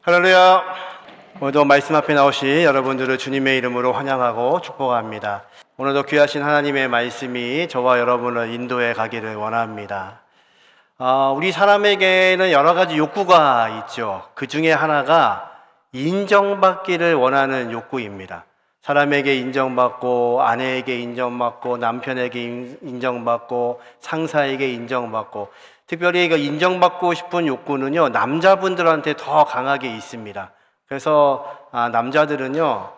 할렐루야. 오늘도 말씀 앞에 나오신 여러분들을 주님의 이름으로 환영하고 축복합니다. 오늘도 귀하신 하나님의 말씀이 저와 여러분을 인도해 가기를 원합니다. 우리 사람에게는 여러 가지 욕구가 있죠. 그 중에 하나가 인정받기를 원하는 욕구입니다. 사람에게 인정받고, 아내에게 인정받고, 남편에게 인정받고, 상사에게 인정받고, 특별히 인정받고 싶은 욕구는요, 남자분들한테 더 강하게 있습니다. 그래서 남자들은요,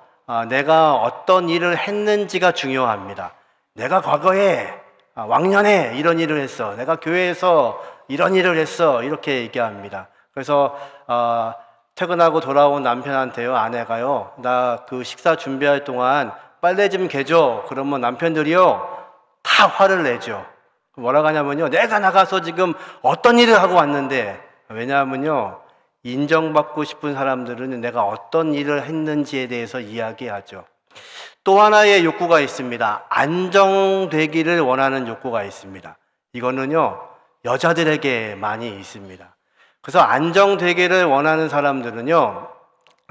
내가 어떤 일을 했는지가 중요합니다. 내가 과거에 왕년에 이런 일을 했어, 내가 교회에서 이런 일을 했어, 이렇게 얘기합니다. 그래서 퇴근하고 돌아온 남편한테요, 아내가요, 나 그 식사 준비할 동안 빨래 좀 개줘. 그러면 남편들이요, 다 화를 내죠. 뭐라고 하냐면요, 내가 나가서 지금 어떤 일을 하고 왔는데, 왜냐하면요, 인정받고 싶은 사람들은 내가 어떤 일을 했는지에 대해서 이야기하죠. 또 하나의 욕구가 있습니다. 안정되기를 원하는 욕구가 있습니다. 이거는요, 여자들에게 많이 있습니다. 그래서 안정되기를 원하는 사람들은요,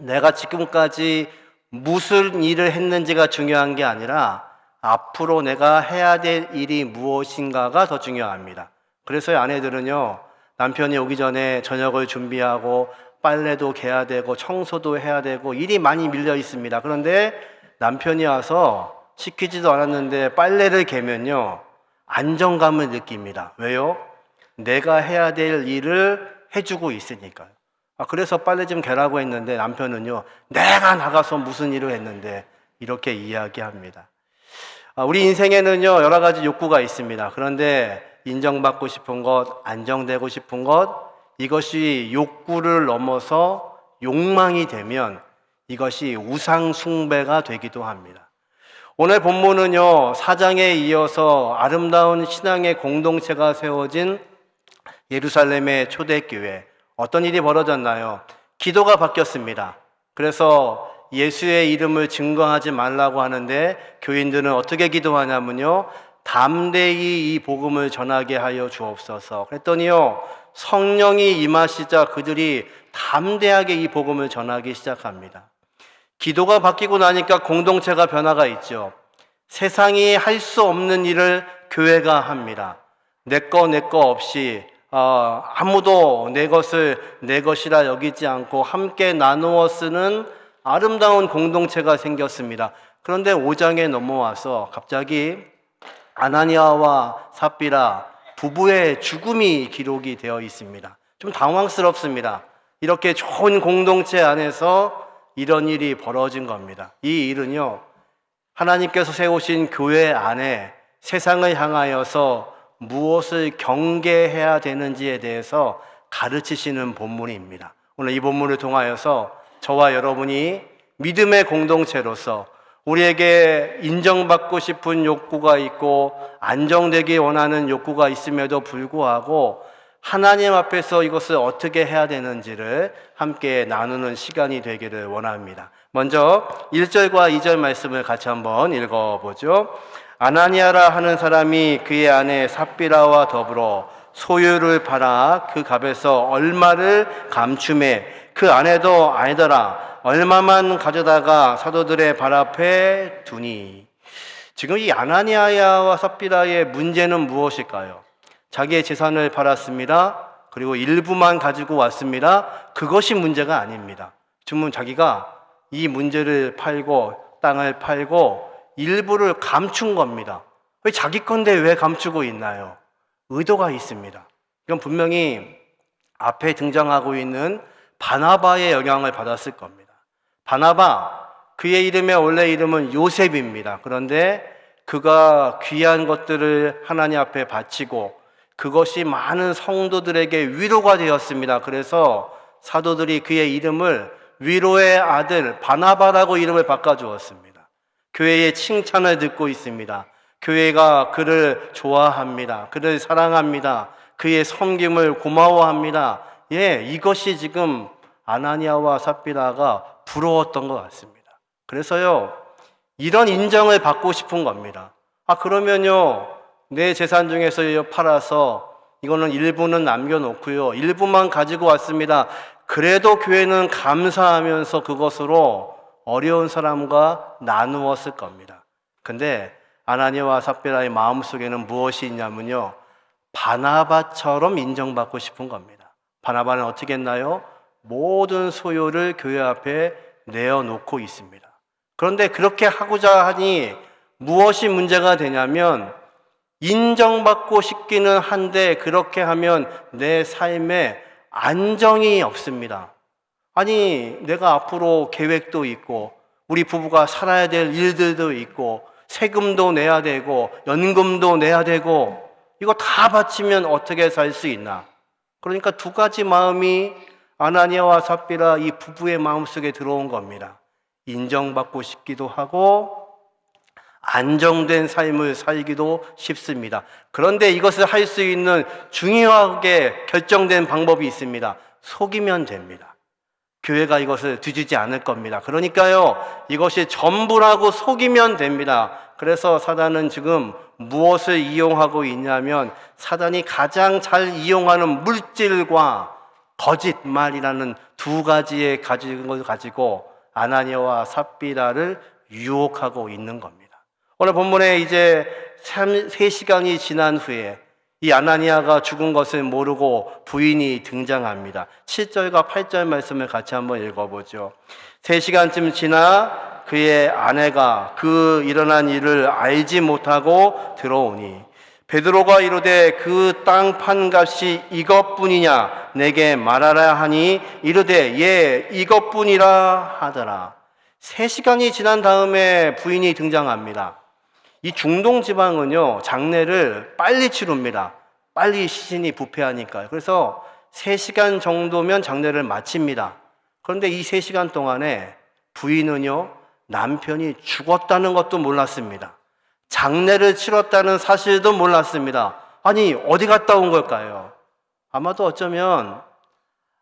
내가 지금까지 무슨 일을 했는지가 중요한 게 아니라 앞으로 내가 해야 될 일이 무엇인가가 더 중요합니다. 그래서 아내들은요, 남편이 오기 전에 저녁을 준비하고 빨래도 개야 되고 청소도 해야 되고 일이 많이 밀려 있습니다. 그런데 남편이 와서 시키지도 않았는데 빨래를 개면요, 안정감을 느낍니다. 왜요? 내가 해야 될 일을 해주고 있으니까요. 그래서 빨래 좀 개라고 했는데 남편은요, 내가 나가서 무슨 일을 했는데, 이렇게 이야기합니다. 우리 인생에는요, 여러 가지 욕구가 있습니다. 그런데 인정받고 싶은 것, 안정되고 싶은 것, 이것이 욕구를 넘어서 욕망이 되면 이것이 우상 숭배가 되기도 합니다. 오늘 본문은요, 4장에 이어서 아름다운 신앙의 공동체가 세워진 예루살렘의 초대교회, 어떤 일이 벌어졌나요? 기도가 바뀌었습니다. 그래서 예수의 이름을 증거하지 말라고 하는데 교인들은 어떻게 기도하냐면요, 담대히 이 복음을 전하게 하여 주옵소서. 그랬더니요, 성령이 임하시자 그들이 담대하게 이 복음을 전하기 시작합니다. 기도가 바뀌고 나니까 공동체가 변화가 있죠. 세상이 할 수 없는 일을 교회가 합니다. 내 거 없이 아무도 내 것을 내 것이라 여기지 않고 함께 나누어 쓰는 아름다운 공동체가 생겼습니다. 그런데 5장에 넘어와서 갑자기 아나니아와 삽비라 부부의 죽음이 기록이 되어 있습니다. 좀 당황스럽습니다. 이렇게 좋은 공동체 안에서 이런 일이 벌어진 겁니다. 이 일은요, 하나님께서 세우신 교회 안에 세상을 향하여서 무엇을 경계해야 되는지에 대해서 가르치시는 본문입니다. 오늘 이 본문을 통하여서 저와 여러분이 믿음의 공동체로서 우리에게 인정받고 싶은 욕구가 있고 안정되기 원하는 욕구가 있음에도 불구하고 하나님 앞에서 이것을 어떻게 해야 되는지를 함께 나누는 시간이 되기를 원합니다. 먼저 1절과 2절 말씀을 같이 한번 읽어보죠. 아나니아라 하는 사람이 그의 아내 삽비라와 더불어 소유를 팔아 그 값에서 얼마를 감춤해 그 아내도 알더라. 얼마만 가져다가 사도들의 발 앞에 두니. 지금 이 아나니아와 삽비라의 문제는 무엇일까요? 자기의 재산을 팔았습니다. 그리고 일부만 가지고 왔습니다. 그것이 문제가 아닙니다. 지금 자기가 이 문제를 팔고 땅을 팔고 일부를 감춘 겁니다. 왜 자기 건데 왜 감추고 있나요? 의도가 있습니다. 이건 분명히 앞에 등장하고 있는 바나바의 영향을 받았을 겁니다. 바나바, 그의 이름의 원래 이름은 요셉입니다. 그런데 그가 귀한 것들을 하나님 앞에 바치고 그것이 많은 성도들에게 위로가 되었습니다. 그래서 사도들이 그의 이름을 위로의 아들 바나바라고 이름을 바꿔주었습니다. 교회의 칭찬을 듣고 있습니다. 교회가 그를 좋아합니다. 그를 사랑합니다. 그의 섬김을 고마워합니다. 이것이 지금 아나니아와 삽비라가 부러웠던 것 같습니다. 그래서요, 이런 인정을 받고 싶은 겁니다. 그러면요, 내 재산 중에서 팔아서 이거는 일부는 남겨놓고요. 일부만 가지고 왔습니다. 그래도 교회는 감사하면서 그것으로 어려운 사람과 나누었을 겁니다. 근데 아나니아와 삽비라의 마음속에는 무엇이 있냐면요, 바나바처럼 인정받고 싶은 겁니다. 바나바는 어떻게 했나요? 모든 소유를 교회 앞에 내어놓고 있습니다. 그런데 그렇게 하고자 하니 무엇이 문제가 되냐면, 인정받고 싶기는 한데 그렇게 하면 내 삶에 안정이 없습니다. 아니, 내가 앞으로 계획도 있고 우리 부부가 살아야 될 일들도 있고 세금도 내야 되고 연금도 내야 되고 이거 다 바치면 어떻게 살 수 있나? 그러니까 두 가지 마음이 아나니아와 삽비라 이 부부의 마음속에 들어온 겁니다. 인정받고 싶기도 하고 안정된 삶을 살기도 쉽습니다. 그런데 이것을 할 수 있는 중요하게 결정된 방법이 있습니다. 속이면 됩니다. 교회가 이것을 뒤지지 않을 겁니다. 그러니까요, 이것이 전부라고 속이면 됩니다. 그래서 사단은 지금 무엇을 이용하고 있냐면, 사단이 가장 잘 이용하는 물질과 거짓말이라는 두 가지의 것을 가지고 아나니아와 삽비라를 유혹하고 있는 겁니다. 오늘 본문에 이제 3시간이 지난 후에 이 아나니아가 죽은 것을 모르고 부인이 등장합니다. 7절과 8절 말씀을 같이 한번 읽어보죠. 3시간쯤 지나 그의 아내가 그 일어난 일을 알지 못하고 들어오니 베드로가 이르되 그 땅 판값이 이것뿐이냐 내게 말하라 하니 이르되 예 이것뿐이라 하더라. 3시간이 지난 다음에 부인이 등장합니다. 이 중동 지방은요, 장례를 빨리 치릅니다. 빨리 시신이 부패하니까요. 그래서 3시간 정도면 장례를 마칩니다. 그런데 이 3시간 동안에 부인은요, 남편이 죽었다는 것도 몰랐습니다. 장례를 치렀다는 사실도 몰랐습니다. 아니, 어디 갔다 온 걸까요? 아마도 어쩌면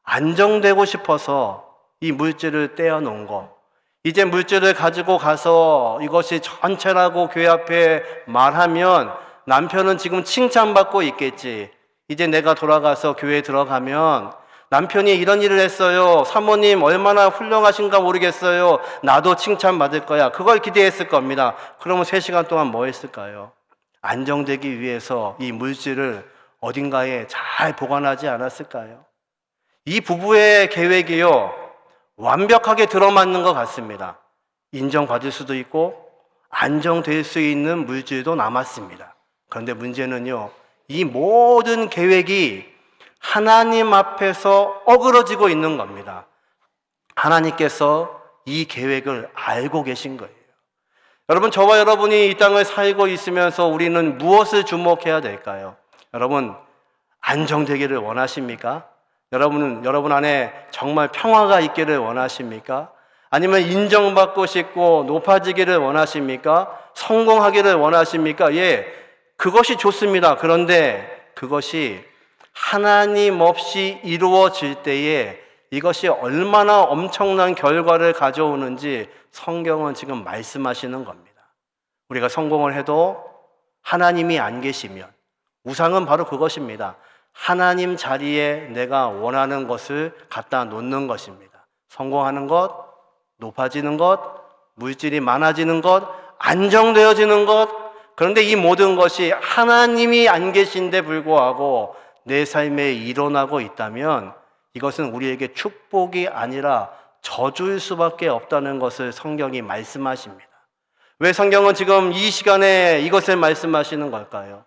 안정되고 싶어서 이 물질을 떼어놓은 것, 이제 물질을 가지고 가서 이것이 전체라고 교회 앞에 말하면 남편은 지금 칭찬받고 있겠지. 이제 내가 돌아가서 교회에 들어가면 남편이 이런 일을 했어요. 사모님 얼마나 훌륭하신가 모르겠어요. 나도 칭찬받을 거야. 그걸 기대했을 겁니다. 그러면 3시간 동안 뭐 했을까요? 안정되기 위해서 이 물질을 어딘가에 잘 보관하지 않았을까요? 이 부부의 계획이요, 완벽하게 들어맞는 것 같습니다. 인정받을 수도 있고 안정될 수 있는 물질도 남았습니다. 그런데 문제는요, 이 모든 계획이 하나님 앞에서 어그러지고 있는 겁니다. 하나님께서 이 계획을 알고 계신 거예요. 여러분, 저와 여러분이 이 땅을 살고 있으면서 우리는 무엇을 주목해야 될까요? 여러분, 안정되기를 원하십니까? 여러분 안에 정말 평화가 있기를 원하십니까? 아니면 인정받고 싶고 높아지기를 원하십니까? 성공하기를 원하십니까? 예, 그것이 좋습니다. 그런데 그것이 하나님 없이 이루어질 때에 이것이 얼마나 엄청난 결과를 가져오는지 성경은 지금 말씀하시는 겁니다. 우리가 성공을 해도 하나님이 안 계시면, 우상은 바로 그것입니다. 하나님 자리에 내가 원하는 것을 갖다 놓는 것입니다. 성공하는 것, 높아지는 것, 물질이 많아지는 것, 안정되어지는 것. 그런데 이 모든 것이 하나님이 안 계신데 불구하고 내 삶에 일어나고 있다면 이것은 우리에게 축복이 아니라 저주일 수밖에 없다는 것을 성경이 말씀하십니다. 왜 성경은 지금 이 시간에 이것을 말씀하시는 걸까요?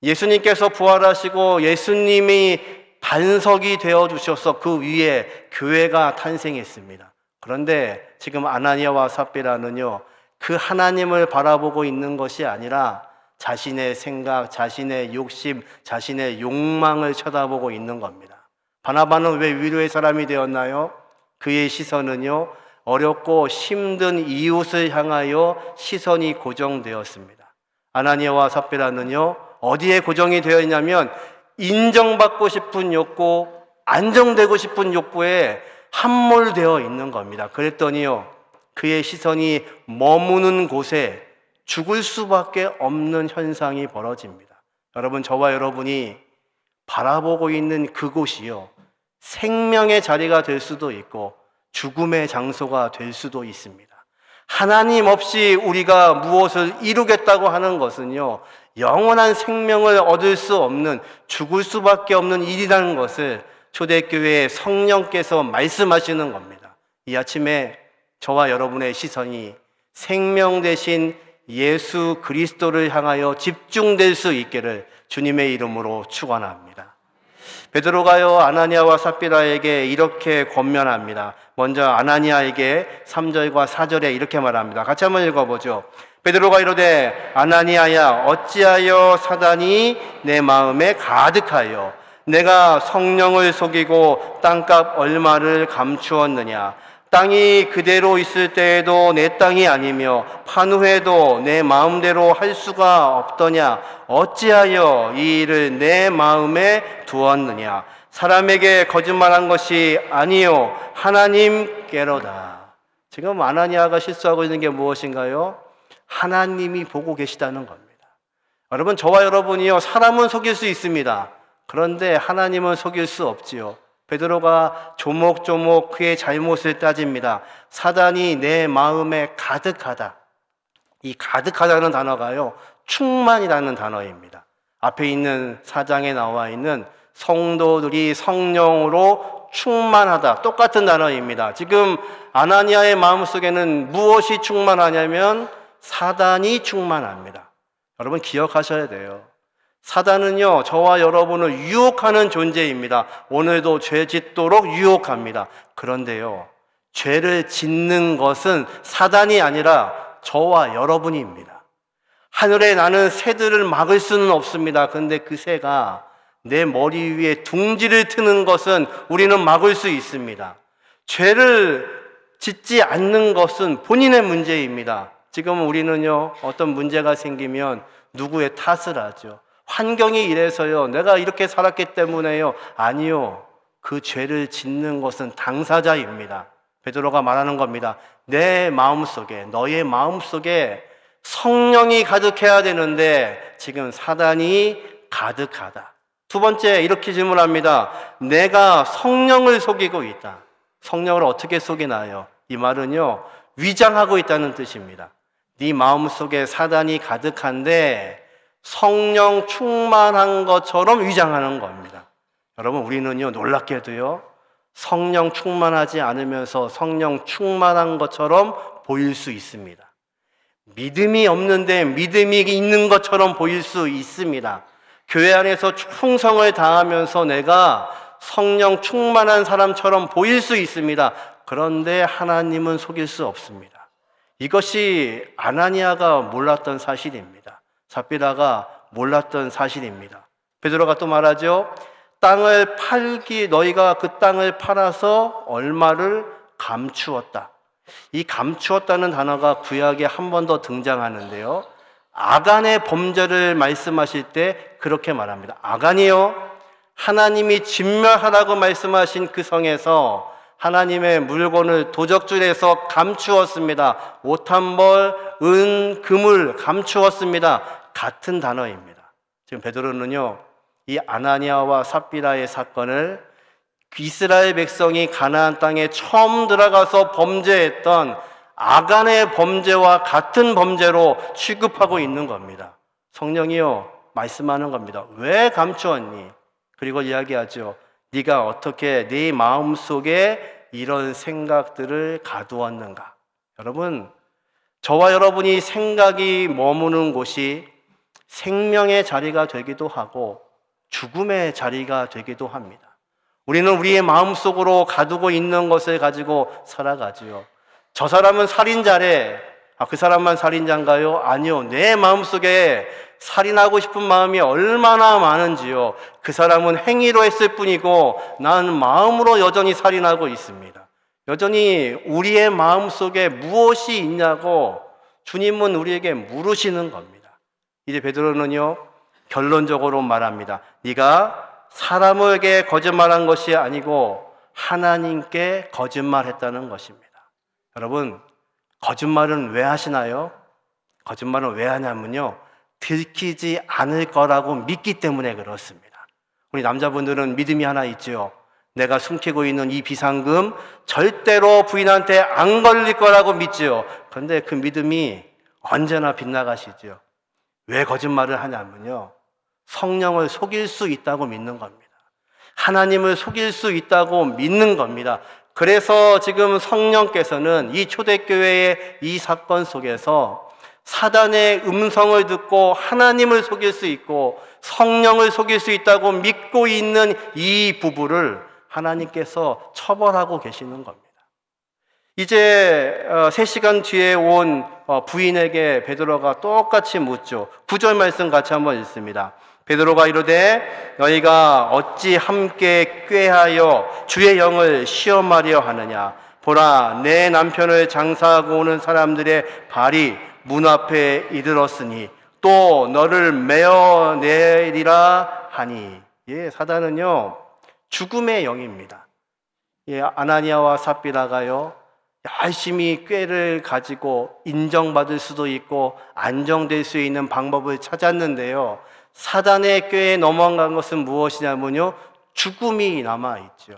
예수님께서 부활하시고 예수님이 반석이 되어주셔서 그 위에 교회가 탄생했습니다. 그런데 지금 아나니아와 삽비라는요, 그 하나님을 바라보고 있는 것이 아니라 자신의 생각, 자신의 욕심, 자신의 욕망을 쳐다보고 있는 겁니다. 바나바는 왜 위로의 사람이 되었나요? 그의 시선은요, 어렵고 힘든 이웃을 향하여 시선이 고정되었습니다. 아나니아와 삽비라는요, 어디에 고정이 되어 있냐면 인정받고 싶은 욕구, 안정되고 싶은 욕구에 함몰되어 있는 겁니다. 그랬더니요, 그의 시선이 머무는 곳에 죽을 수밖에 없는 현상이 벌어집니다. 여러분, 저와 여러분이 바라보고 있는 그곳이요, 생명의 자리가 될 수도 있고 죽음의 장소가 될 수도 있습니다. 하나님 없이 우리가 무엇을 이루겠다고 하는 것은요, 영원한 생명을 얻을 수 없는, 죽을 수밖에 없는 일이라는 것을 초대교회의 성령께서 말씀하시는 겁니다. 이 아침에 저와 여러분의 시선이 생명 대신 예수 그리스도를 향하여 집중될 수 있기를 주님의 이름으로 축원합니다. 베드로가요, 아나니아와 삽비라에게 이렇게 권면합니다. 먼저 아나니아에게 3절과 4절에 이렇게 말합니다. 같이 한번 읽어보죠. 베드로가 이르되 아나니아야, 어찌하여 사단이 내 마음에 가득하여 내가 성령을 속이고 땅값 얼마를 감추었느냐. 땅이 그대로 있을 때에도 내 땅이 아니며 판 후에도 내 마음대로 할 수가 없더냐. 어찌하여 이 일을 내 마음에 두었느냐. 사람에게 거짓말한 것이 아니요 하나님께로다. 지금 아나니아가 실수하고 있는 게 무엇인가요? 하나님이 보고 계시다는 겁니다. 여러분, 저와 여러분이요, 사람은 속일 수 있습니다. 그런데 하나님은 속일 수 없지요. 베드로가 조목조목 그의 잘못을 따집니다. 사단이 내 마음에 가득하다. 이 가득하다는 단어가요, 충만이라는 단어입니다. 앞에 있는 4장에 나와 있는 성도들이 성령으로 충만하다, 똑같은 단어입니다. 지금 아나니아의 마음속에는 무엇이 충만하냐면 사단이 충만합니다. 여러분 기억하셔야 돼요. 사단은요, 저와 여러분을 유혹하는 존재입니다. 오늘도 죄 짓도록 유혹합니다. 그런데요, 죄를 짓는 것은 사단이 아니라 저와 여러분입니다. 하늘에 나는 새들을 막을 수는 없습니다. 그런데 그 새가 내 머리 위에 둥지를 트는 것은 우리는 막을 수 있습니다. 죄를 짓지 않는 것은 본인의 문제입니다. 지금 우리는요, 어떤 문제가 생기면 누구의 탓을 하죠. 환경이 이래서요, 내가 이렇게 살았기 때문에요. 아니요, 그 죄를 짓는 것은 당사자입니다. 베드로가 말하는 겁니다. 내 마음속에, 너의 마음속에 성령이 가득해야 되는데 지금 사단이 가득하다. 두 번째, 이렇게 질문합니다. 내가 성령을 속이고 있다. 성령을 어떻게 속이나요? 이 말은요, 위장하고 있다는 뜻입니다. 네 마음속에 사단이 가득한데 성령 충만한 것처럼 위장하는 겁니다. 여러분, 우리는요, 놀랍게도요, 성령 충만하지 않으면서 성령 충만한 것처럼 보일 수 있습니다. 믿음이 없는데 믿음이 있는 것처럼 보일 수 있습니다. 교회 안에서 충성을 다하면서 내가 성령 충만한 사람처럼 보일 수 있습니다. 그런데 하나님은 속일 수 없습니다. 이것이 아나니아가 몰랐던 사실입니다. 삽비라가 몰랐던 사실입니다. 베드로가 또 말하죠. 땅을 팔기, 너희가 그 땅을 팔아서 얼마를 감추었다. 이 감추었다는 단어가 구약에 한 번 더 등장하는데요, 아간의 범죄를 말씀하실 때 그렇게 말합니다. 아간이요, 하나님이 진멸하라고 말씀하신 그 성에서 하나님의 물건을 도적질해서 감추었습니다. 옷 한 벌, 은, 금을 감추었습니다. 같은 단어입니다. 지금 베드로는요, 이 아나니아와 삽비라의 사건을 이스라엘 백성이 가나안 땅에 처음 들어가서 범죄했던 아간의 범죄와 같은 범죄로 취급하고 있는 겁니다. 성령이요, 말씀하는 겁니다. 왜 감추었니? 그리고 이야기하죠. 네가 어떻게 네 마음속에 이런 생각들을 가두었는가? 여러분, 저와 여러분이 생각이 머무는 곳이 생명의 자리가 되기도 하고 죽음의 자리가 되기도 합니다. 우리는 우리의 마음속으로 가두고 있는 것을 가지고 살아가지요. 저 사람은 살인자래. 그 사람만 살인자인가요? 아니요. 내 마음속에 살인하고 싶은 마음이 얼마나 많은지요. 그 사람은 행위로 했을 뿐이고 나는 마음으로 여전히 살인하고 있습니다. 여전히 우리의 마음속에 무엇이 있냐고 주님은 우리에게 물으시는 겁니다. 이제 베드로는요, 결론적으로 말합니다. 네가 사람에게 거짓말한 것이 아니고 하나님께 거짓말했다는 것입니다. 여러분, 거짓말은 왜 하시나요? 거짓말은 왜 하냐면요, 들키지 않을 거라고 믿기 때문에 그렇습니다. 우리 남자분들은 믿음이 하나 있죠. 내가 숨기고 있는 이 비상금 절대로 부인한테 안 걸릴 거라고 믿지요. 그런데 그 믿음이 언제나 빗나가시죠. 왜 거짓말을 하냐면요, 성령을 속일 수 있다고 믿는 겁니다. 하나님을 속일 수 있다고 믿는 겁니다. 그래서 지금 성령께서는 이 초대교회의 이 사건 속에서 사단의 음성을 듣고 하나님을 속일 수 있고 성령을 속일 수 있다고 믿고 있는 이 부부를 하나님께서 처벌하고 계시는 겁니다. 이제 3시간 뒤에 온 부인에게 베드로가 똑같이 묻죠. 9절 말씀 같이 한번 읽습니다. 베드로가 이르되 너희가 어찌 함께 꾀하여 주의 영을 시험하려 하느냐. 보라, 내 남편을 장사하고 오는 사람들의 발이 문 앞에 이르렀으니 또 너를 메어내리라 하니. 사단은요, 죽음의 영입니다. 아나니아와 삽비라가요, 열심히 꾀를 가지고 인정받을 수도 있고 안정될 수 있는 방법을 찾았는데요, 사단의 꾀에 넘어간 것은 무엇이냐면요, 죽음이 남아있죠.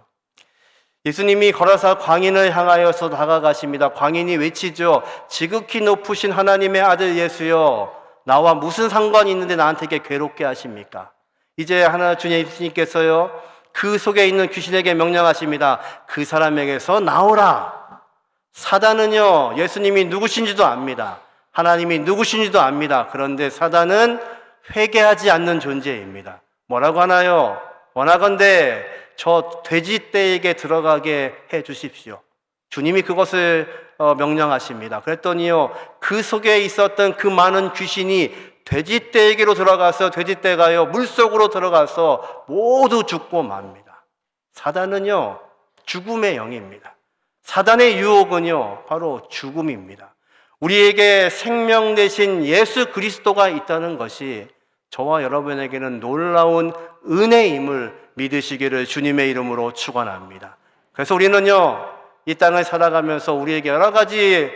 예수님이 걸어서 광인을 향하여서 다가가십니다. 광인이 외치죠. 지극히 높으신 하나님의 아들 예수여, 나와 무슨 상관이 있는데 나한테 이렇게 괴롭게 하십니까? 이제 주님 예수님께서요, 그 속에 있는 귀신에게 명령하십니다. 그 사람에게서 나오라. 사단은요, 예수님이 누구신지도 압니다. 하나님이 누구신지도 압니다. 그런데 사단은 회개하지 않는 존재입니다. 뭐라고 하나요? 원하건대 저 돼지떼에게 들어가게 해 주십시오. 주님이 그것을 명령하십니다. 그랬더니요, 그 속에 있었던 그 많은 귀신이 돼지떼에게로 들어가서 돼지떼가요, 물속으로 들어가서 모두 죽고 맙니다. 사단은요, 죽음의 영입니다. 사단의 유혹은요, 바로 죽음입니다. 우리에게 생명 대신 예수 그리스도가 있다는 것이 저와 여러분에게는 놀라운 은혜임을 믿으시기를 주님의 이름으로 축원합니다. 그래서 우리는요, 이 땅을 살아가면서 우리에게 여러 가지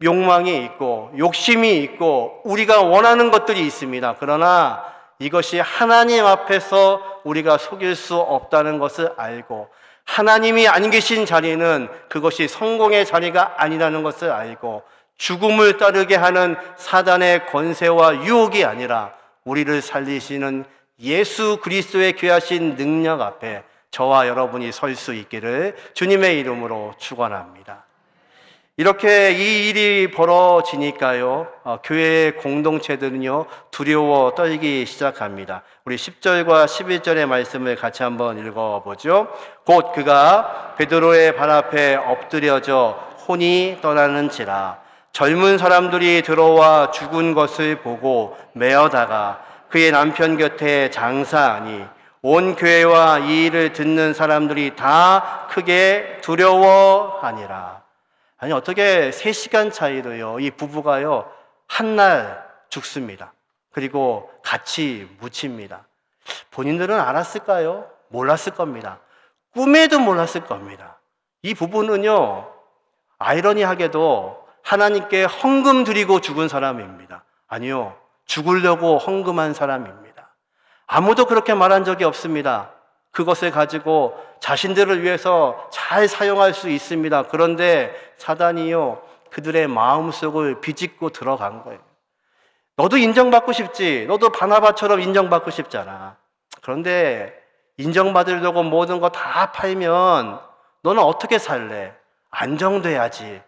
욕망이 있고 욕심이 있고 우리가 원하는 것들이 있습니다. 그러나 이것이 하나님 앞에서 우리가 속일 수 없다는 것을 알고, 하나님이 안 계신 자리는 그것이 성공의 자리가 아니라는 것을 알고, 죽음을 따르게 하는 사단의 권세와 유혹이 아니라 우리를 살리시는 예수 그리스도의 귀하신 능력 앞에 저와 여러분이 설 수 있기를 주님의 이름으로 축원합니다. 이렇게 이 일이 벌어지니까요, 교회의 공동체들은요, 두려워 떨기 시작합니다. 우리 10절과 11절의 말씀을 같이 한번 읽어보죠. 곧 그가 베드로의 발 앞에 엎드려져 혼이 떠나는지라. 젊은 사람들이 들어와 죽은 것을 보고 메어다가 그의 남편 곁에 장사하니 온 교회와 이 일을 듣는 사람들이 다 크게 두려워하니라. 아니, 어떻게 3시간 차이로요, 이 부부가요, 한날 죽습니다. 그리고 같이 묻힙니다. 본인들은 알았을까요? 몰랐을 겁니다. 꿈에도 몰랐을 겁니다. 이 부부는요, 아이러니하게도 하나님께 헌금 드리고 죽은 사람입니다. 아니요, 죽으려고 헌금한 사람입니다. 아무도 그렇게 말한 적이 없습니다. 그것을 가지고 자신들을 위해서 잘 사용할 수 있습니다. 그런데 사단이요, 그들의 마음속을 비집고 들어간 거예요. 너도 인정받고 싶지. 너도 바나바처럼 인정받고 싶잖아. 그런데 인정받으려고 모든 거 다 팔면 너는 어떻게 살래? 안정돼야지.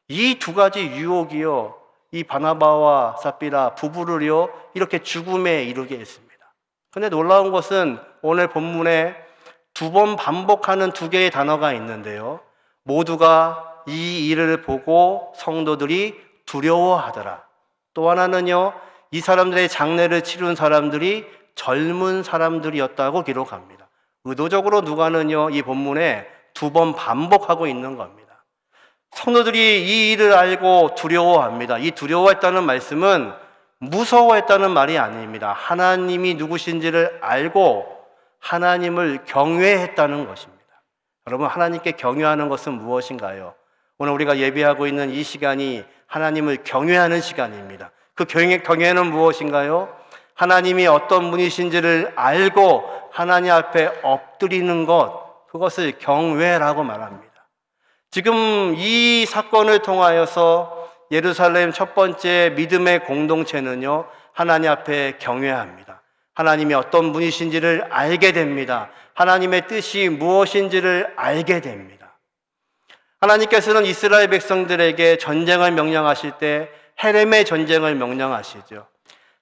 이 두 가지 유혹이요, 이 바나바와 삽비라 부부를요, 이렇게 죽음에 이르게 했습니다. 근데 놀라운 것은 오늘 본문에 2번 반복하는 2개의 단어가 있는데요, 모두가 이 일을 보고 성도들이 두려워하더라. 또 하나는요, 이 사람들의 장례를 치룬 사람들이 젊은 사람들이었다고 기록합니다. 의도적으로 누가는요, 이 본문에 2번 반복하고 있는 겁니다. 성도들이 이 일을 알고 두려워합니다. 이 두려워했다는 말씀은 무서워했다는 말이 아닙니다. 하나님이 누구신지를 알고 하나님을 경외했다는 것입니다. 여러분, 하나님께 경외하는 것은 무엇인가요? 오늘 우리가 예배하고 있는 이 시간이 하나님을 경외하는 시간입니다. 그 경외는 무엇인가요? 하나님이 어떤 분이신지를 알고 하나님 앞에 엎드리는 것, 그것을 경외라고 말합니다. 지금 이 사건을 통하여서 예루살렘 첫 번째 믿음의 공동체는요, 하나님 앞에 경외합니다. 하나님이 어떤 분이신지를 알게 됩니다. 하나님의 뜻이 무엇인지를 알게 됩니다. 하나님께서는 이스라엘 백성들에게 전쟁을 명령하실 때 헤렘의 전쟁을 명령하시죠.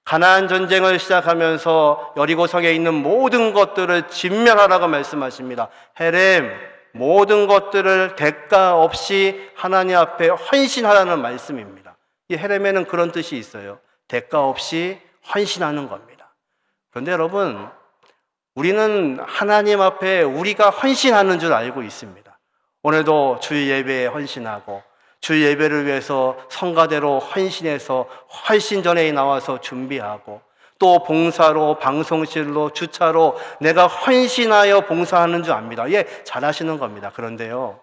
가나안 전쟁을 시작하면서 여리고성에 있는 모든 것들을 진멸하라고 말씀하십니다. 헤렘, 모든 것들을 대가 없이 하나님 앞에 헌신하라는 말씀입니다. 이 헤렘에는 그런 뜻이 있어요. 대가 없이 헌신하는 겁니다. 그런데 여러분, 우리는 하나님 앞에 우리가 헌신하는 줄 알고 있습니다. 오늘도 주일 예배에 헌신하고 주일 예배를 위해서 성가대로 헌신해서 훨씬전에 나와서 준비하고 또 봉사로, 방송실로, 주차로 내가 헌신하여 봉사하는 줄 압니다. 예, 잘하시는 겁니다. 그런데요,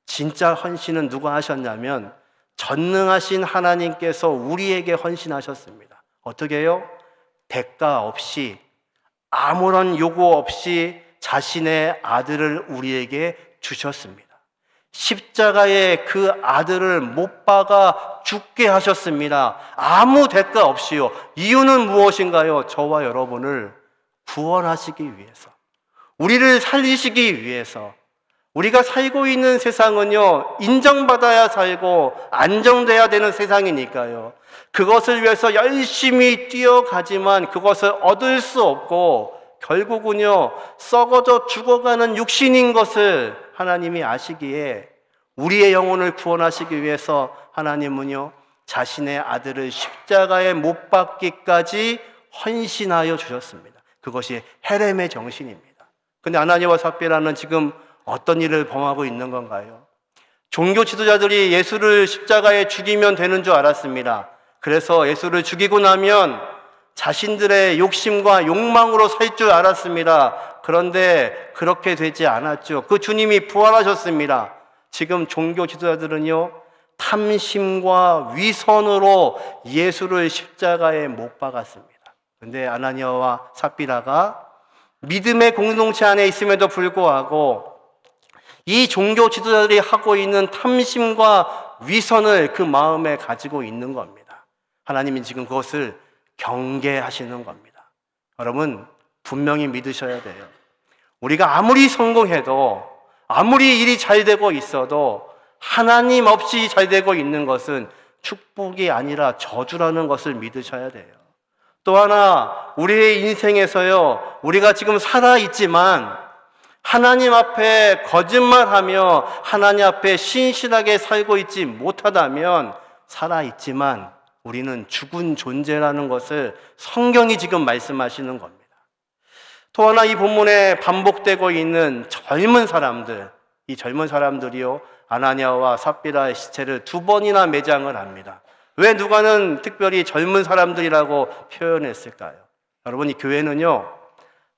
진짜 헌신은 누가 하셨냐면 전능하신 하나님께서 우리에게 헌신하셨습니다. 어떻게 해요? 대가 없이, 아무런 요구 없이 자신의 아들을 우리에게 주셨습니다. 십자가에 그 아들을 못 박아 죽게 하셨습니다. 아무 대가 없이요. 이유는 무엇인가요? 저와 여러분을 구원하시기 위해서, 우리를 살리시기 위해서. 우리가 살고 있는 세상은요, 인정받아야 살고 안정돼야 되는 세상이니까요. 그것을 위해서 열심히 뛰어가지만 그것을 얻을 수 없고 결국은요, 썩어져 죽어가는 육신인 것을 하나님이 아시기에 우리의 영혼을 구원하시기 위해서 하나님은요, 자신의 아들을 십자가에 못 박기까지 헌신하여 주셨습니다. 그것이 헤렘의 정신입니다. 근데 아나니아와 삽비라는 지금 어떤 일을 범하고 있는 건가요? 종교 지도자들이 예수를 십자가에 죽이면 되는 줄 알았습니다. 그래서 예수를 죽이고 나면 자신들의 욕심과 욕망으로 살 줄 알았습니다. 그런데 그렇게 되지 않았죠. 그 주님이 부활하셨습니다. 지금 종교 지도자들은요, 탐심과 위선으로 예수를 십자가에 못 박았습니다. 그런데 아나니아와 삽비라가 믿음의 공동체 안에 있음에도 불구하고 이 종교 지도자들이 하고 있는 탐심과 위선을 그 마음에 가지고 있는 겁니다. 하나님이 지금 그것을 경계하시는 겁니다. 여러분, 분명히 믿으셔야 돼요. 우리가 아무리 성공해도, 아무리 일이 잘 되고 있어도 하나님 없이 잘 되고 있는 것은 축복이 아니라 저주라는 것을 믿으셔야 돼요. 또 하나, 우리의 인생에서요, 우리가 지금 살아있지만 하나님 앞에 거짓말하며 하나님 앞에 신실하게 살고 있지 못하다면 살아있지만 우리는 죽은 존재라는 것을 성경이 지금 말씀하시는 겁니다. 또 하나, 이 본문에 반복되고 있는 젊은 사람들, 이 젊은 사람들이요, 아나니아와 삽비라의 시체를 2번이나 매장을 합니다. 왜 누가는 특별히 젊은 사람들이라고 표현했을까요? 여러분, 이 교회는요,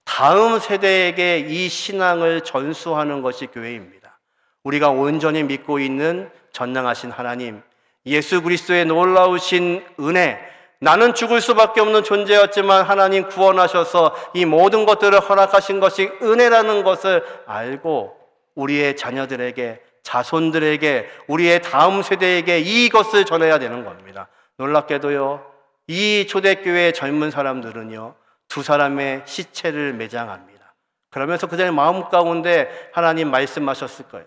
다음 세대에게 이 신앙을 전수하는 것이 교회입니다. 우리가 온전히 믿고 있는 전능하신 하나님, 예수 그리스도의 놀라우신 은혜, 나는 죽을 수밖에 없는 존재였지만 하나님 구원하셔서 이 모든 것들을 허락하신 것이 은혜라는 것을 알고 우리의 자녀들에게, 자손들에게, 우리의 다음 세대에게 이것을 전해야 되는 겁니다. 놀랍게도요, 이 초대교회의 젊은 사람들은요, 2사람의 시체를 매장합니다. 그러면서 그들의 마음 가운데 하나님 말씀하셨을 거예요.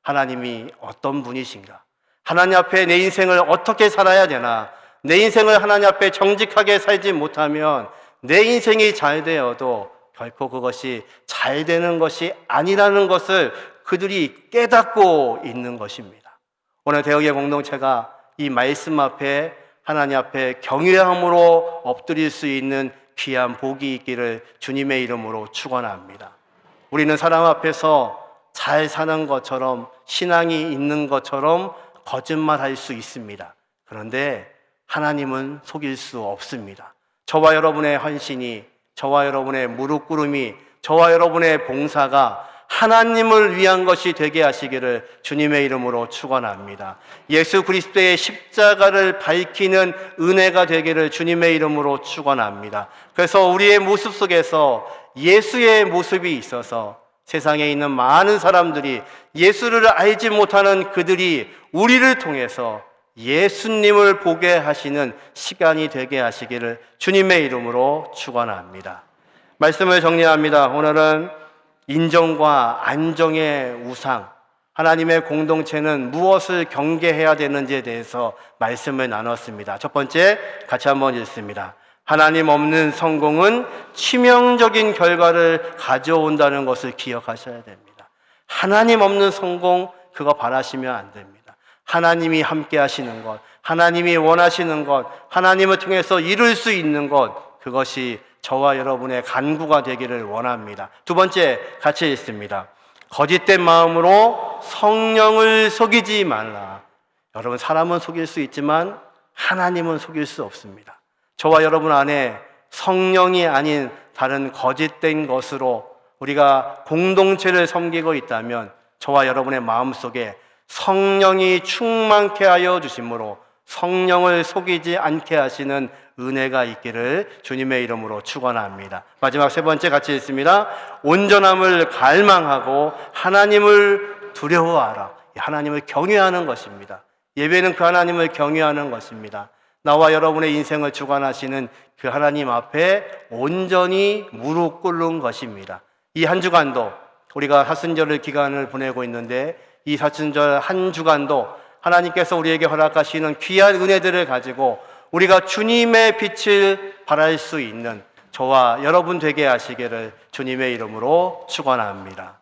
하나님이 어떤 분이신가? 하나님 앞에 내 인생을 어떻게 살아야 되나? 내 인생을 하나님 앞에 정직하게 살지 못하면 내 인생이 잘 되어도 결코 그것이 잘 되는 것이 아니라는 것을 그들이 깨닫고 있는 것입니다. 오늘 대역의 공동체가 이 말씀 앞에, 하나님 앞에 경외함으로 엎드릴 수 있는 귀한 복이 있기를 주님의 이름으로 축원합니다. 우리는 사람 앞에서 잘 사는 것처럼, 신앙이 있는 것처럼 거짓말할 수 있습니다. 그런데 하나님은 속일 수 없습니다. 저와 여러분의 헌신이, 저와 여러분의 무릎 꿇음이, 저와 여러분의 봉사가 하나님을 위한 것이 되게 하시기를 주님의 이름으로 축원합니다. 예수 그리스도의 십자가를 밝히는 은혜가 되기를 주님의 이름으로 축원합니다. 그래서 우리의 모습 속에서 예수의 모습이 있어서 세상에 있는 많은 사람들이 예수를 알지 못하는 그들이 우리를 통해서 예수님을 보게 하시는 시간이 되게 하시기를 주님의 이름으로 축원합니다. 말씀을 정리합니다. 오늘은 인정과 안정의 우상, 하나님의 공동체는 무엇을 경계해야 되는지에 대해서 말씀을 나눴습니다. 첫 번째, 같이 한번 읽습니다. 하나님 없는 성공은 치명적인 결과를 가져온다는 것을 기억하셔야 됩니다. 하나님 없는 성공, 그거 바라시면 안 됩니다. 하나님이 함께 하시는 것, 하나님이 원하시는 것, 하나님을 통해서 이룰 수 있는 것, 그것이 저와 여러분의 간구가 되기를 원합니다. 두 번째, 같이 읽습니다. 거짓된 마음으로 성령을 속이지 말라. 여러분, 사람은 속일 수 있지만 하나님은 속일 수 없습니다. 저와 여러분 안에 성령이 아닌 다른 거짓된 것으로 우리가 공동체를 섬기고 있다면 저와 여러분의 마음속에 성령이 충만케 하여 주심으로 성령을 속이지 않게 하시는 은혜가 있기를 주님의 이름으로 축원합니다. 마지막 세 번째 같이 읽습니다. 온전함을 갈망하고 하나님을 두려워하라. 하나님을 경외하는 것입니다. 예배는 그 하나님을 경외하는 것입니다. 나와 여러분의 인생을 주관하시는 그 하나님 앞에 온전히 무릎 꿇는 것입니다. 이 한 주간도 우리가 사순절 기간을 보내고 있는데 이 사순절 한 주간도 하나님께서 우리에게 허락하시는 귀한 은혜들을 가지고 우리가 주님의 빛을 발할 수 있는 저와 여러분 되게 하시기를 주님의 이름으로 축원합니다.